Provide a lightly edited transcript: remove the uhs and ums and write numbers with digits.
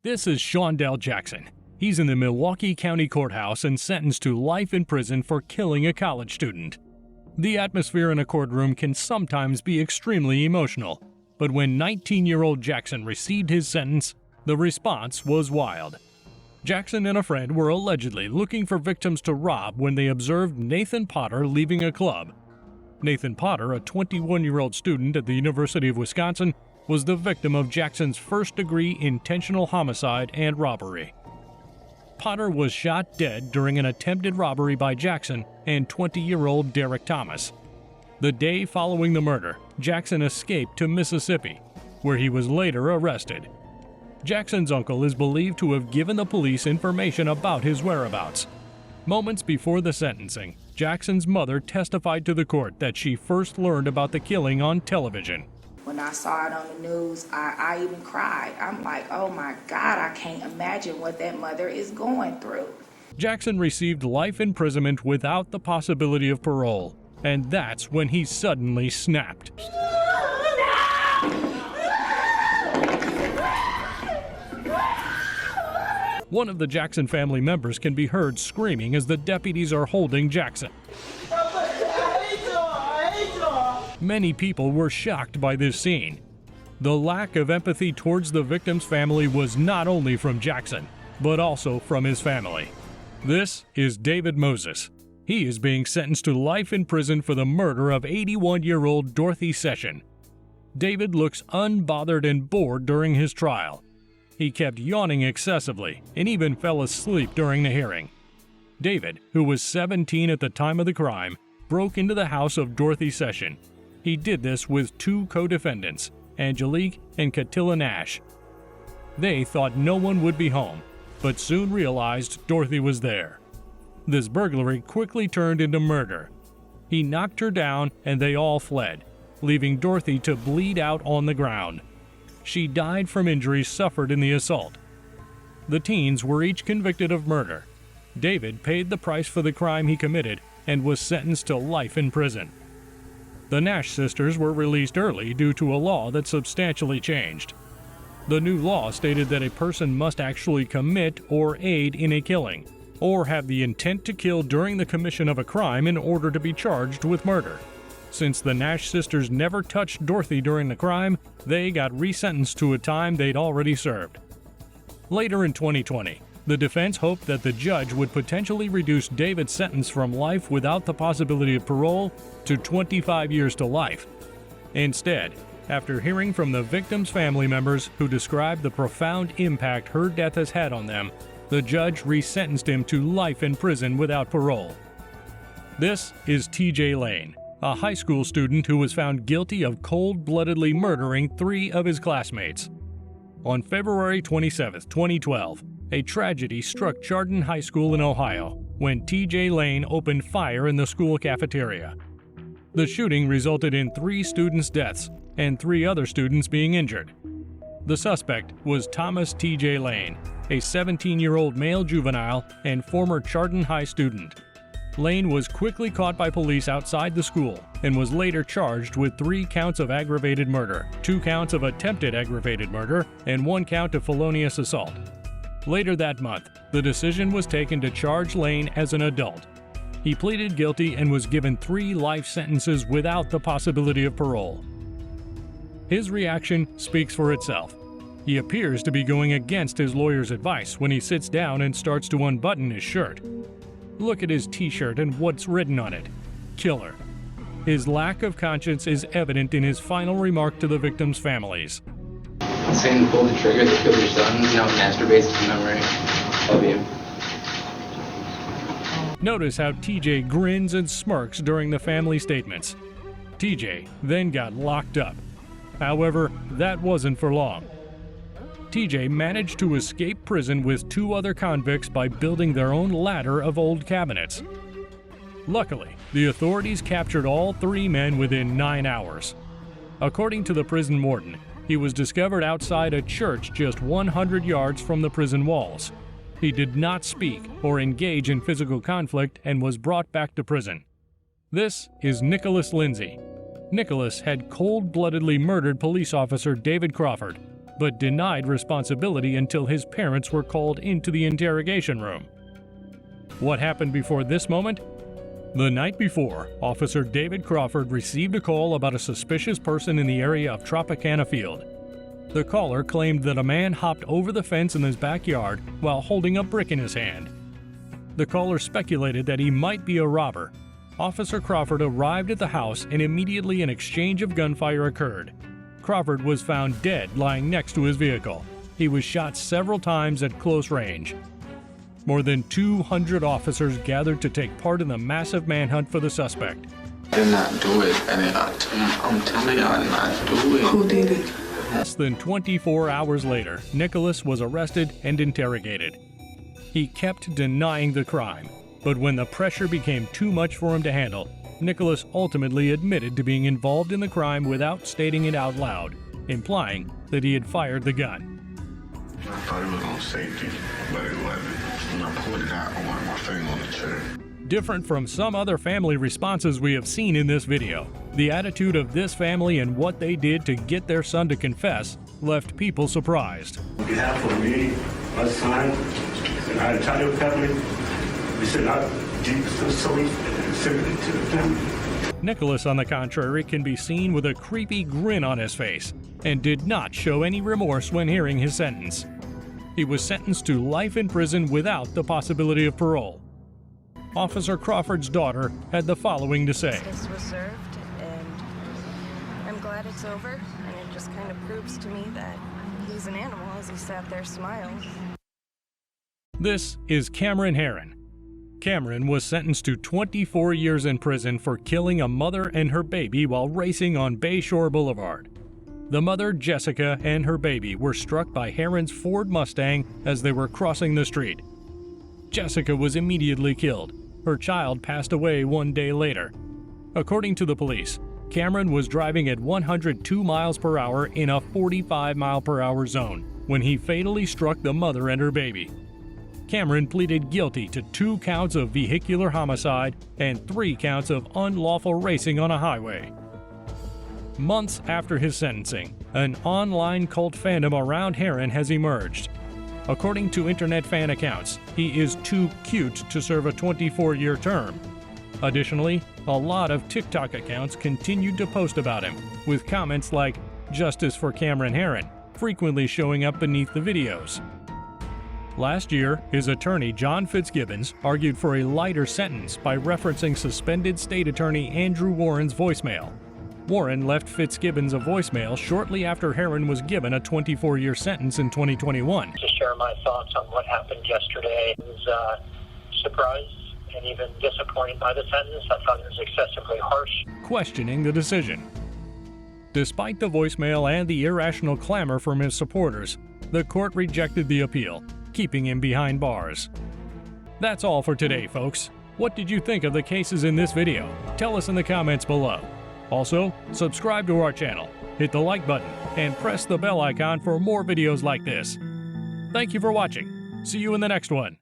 This is Seandell Jackson. He's in the Milwaukee County Courthouse and sentenced to life in prison for killing a college student. The atmosphere in a courtroom can sometimes be extremely emotional, but when 19-year-old Jackson received his sentence, the response was wild. Jackson and a friend were allegedly looking for victims to rob when they observed Nathan Potter leaving a club. Nathan Potter, a 21-year-old student at the University of Wisconsin, was the victim of Jackson's first-degree intentional homicide and robbery. Potter was shot dead during an attempted robbery by Jackson and 20-year-old Derek Thomas. The day following the murder, Jackson escaped to Mississippi, where he was later arrested. Jackson's uncle is believed to have given the police information about his whereabouts. Moments before the sentencing, Jackson's mother testified to the court that she first learned about the killing on television. When I saw it on the news, I even cried. I'm like, oh my God, I can't imagine what that mother is going through. Jackson received life imprisonment without the possibility of parole, and that's when he suddenly snapped. One of the Jackson family members can be heard screaming as the deputies are holding Jackson. Many people were shocked by this scene. The lack of empathy towards the victim's family was not only from Jackson, but also from his family. This is David Moses. He is being sentenced to life in prison for the murder of 81-year-old Dorothy Session. David looks unbothered and bored during his trial. He kept yawning excessively and even fell asleep during the hearing. David, who was 17 at the time of the crime, broke into the house of Dorothy Session. He did this with two co-defendants, Angelique and Catilla Nash. They thought no one would be home, but soon realized Dorothy was there. This burglary quickly turned into murder. He knocked her down and they all fled, leaving Dorothy to bleed out on the ground. She died from injuries suffered in the assault. The teens were each convicted of murder. David paid the price for the crime he committed and was sentenced to life in prison. The Nash sisters were released early due to a law that substantially changed. The new law stated that a person must actually commit or aid in a killing, or have the intent to kill during the commission of a crime in order to be charged with murder. Since the Nash sisters never touched Dorothy during the crime, they got resentenced to a time they'd already served. Later in 2020, the defense hoped that the judge would potentially reduce David's sentence from life without the possibility of parole to 25 years to life. Instead, after hearing from the victim's family members who described the profound impact her death has had on them, the judge resentenced him to life in prison without parole. This is TJ Lane, a high school student who was found guilty of cold-bloodedly murdering 3 of his classmates. On February 27, 2012, a tragedy struck Chardon High School in Ohio when TJ Lane opened fire in the school cafeteria. The shooting resulted in 3 students' deaths and 3 other students being injured. The suspect was Thomas TJ Lane, a 17-year-old male juvenile and former Chardon High student. Lane was quickly caught by police outside the school and was later charged with 3 counts of aggravated murder, 2 counts of attempted aggravated murder, and 1 count of felonious assault. Later that month, the decision was taken to charge Lane as an adult. He pleaded guilty and was given 3 life sentences without the possibility of parole. His reaction speaks for itself. He appears to be going against his lawyer's advice when he sits down and starts to unbutton his shirt. Look at his t-shirt and what's written on it: Killer. His lack of conscience is evident in his final remark to the victims' families. Saying pull the trigger, the killer's done, masturbates to memory of you. Notice how TJ grins and smirks during the family statements. TJ then got locked up. However, that wasn't for long. TJ managed to escape prison with 2 other convicts by building their own ladder of old cabinets. Luckily, the authorities captured all 3 men within 9 hours. According to the prison warden, he was discovered outside a church just 100 yards from the prison walls. He did not speak or engage in physical conflict and was brought back to prison. This is Nicholas Lindsey. Nicholas had cold-bloodedly murdered police officer David Crawford, but denied responsibility until his parents were called into the interrogation room. What happened before this moment? The night before, Officer David Crawford received a call about a suspicious person in the area of Tropicana Field. The caller claimed that a man hopped over the fence in his backyard while holding a brick in his hand. The caller speculated that he might be a robber. Officer Crawford arrived at the house and immediately an exchange of gunfire occurred. Crawford was found dead lying next to his vehicle. He was shot several times at close range. More than 200 officers gathered to take part in the massive manhunt for the suspect. Did not do it, and I'm telling you, I did not do it. Who did it? Less than 24 hours later, Nicholas was arrested and interrogated. He kept denying the crime, but when the pressure became too much for him to handle, Nicholas ultimately admitted to being involved in the crime without stating it out loud, implying that he had fired the gun. I thought it was on safety, but it wasn't. When I pulled it out, I wanted my finger on the trigger. Different from some other family responses we have seen in this video, the attitude of this family and what they did to get their son to confess left people surprised. On behalf of me, my son, and our entire family, we send our deepest sympathy to the family. Nicholas, on the contrary, can be seen with a creepy grin on his face and did not show any remorse when hearing his sentence. He was sentenced to life in prison without the possibility of parole. Officer Crawford's daughter had the following to say. Justice was served, and I'm glad it's over, and it just kind of proves to me that he's an animal as he sat there smiling. This is Cameron Herrin. Cameron was sentenced to 24 years in prison for killing a mother and her baby while racing on Bayshore Boulevard. The mother, Jessica, and her baby were struck by Herrin's Ford Mustang as they were crossing the street. Jessica was immediately killed. Her child passed away 1 day later. According to the police, Cameron was driving at 102 miles per hour in a 45 mile per hour zone when he fatally struck the mother and her baby. Cameron pleaded guilty to 2 counts of vehicular homicide and 3 counts of unlawful racing on a highway. Months after his sentencing, an online cult fandom around Herrin has emerged. According to internet fan accounts, he is too cute to serve a 24-year term. Additionally, a lot of TikTok accounts continued to post about him, with comments like "Justice for Cameron Herrin" frequently showing up beneath the videos. Last year, his attorney John Fitzgibbons argued for a lighter sentence by referencing suspended state attorney Andrew Warren's voicemail. Warren left Fitzgibbons a voicemail shortly after Herrin was given a 24-year sentence in 2021. To share my thoughts on what happened yesterday. I was surprised and even disappointed by the sentence. I thought it was excessively harsh. Questioning the decision. Despite the voicemail and the irrational clamor from his supporters, the court rejected the appeal, keeping him behind bars. That's all for today, folks. What did you think of the cases in this video? Tell us in the comments below. Also, subscribe to our channel, hit the like button, and press the bell icon for more videos like this. Thank you for watching. See you in the next one.